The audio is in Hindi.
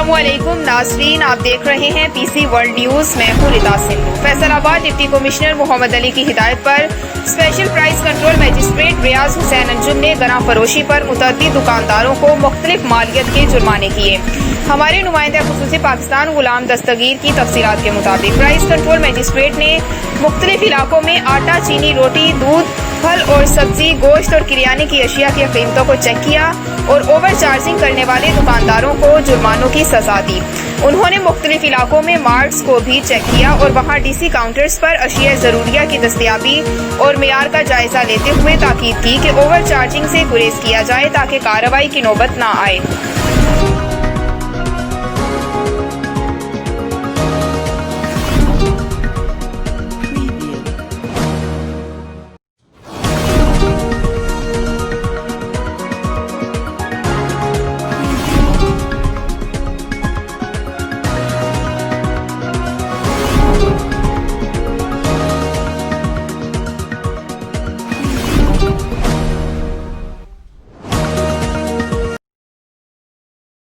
अस्सलामुअलैकुम नाज़रीन, आप देख रहे हैं पीसी वर्ल्ड न्यूज़। मैं हूँ रिता सिंधु। फैसलाबाद डिप्टी कमिश्नर मोहम्मद अली की हिदायत पर स्पेशल प्राइस कंट्रोल मजिस्ट्रेट रियाज हुसैन अंजुम ने गना फरोशी पर मुतअद्दिद दुकानदारों को मुख्तलिफ मालियत के जुर्माने किए। हमारे नुमाइंदा खुसूसी पाकिस्तान गुलाम दस्तगीर की तफसीलात के मुताबिक प्राइस कंट्रोल मजिस्ट्रेट ने मुख्तलिफ इलाकों में आटा, चीनी, रोटी, दूध, फल और सब्जी, गोश्त और किराने की अशिया की कीमतों को चेक किया और ओवर चार्जिंग करने वाले दुकानदारों को जुर्मानों की सजा दी। उन्होंने मुख्तलिफ इलाकों में मार्ट्स को भी चेक किया और वहां डीसी काउंटर्स पर अशिया जरूरिया की दस्तयाबी और मेयार का जायजा लेते हुए ताकीद की कि ओवर चार्जिंग से गुरेज किया जाए ताकि कार्रवाई की नौबत न आए।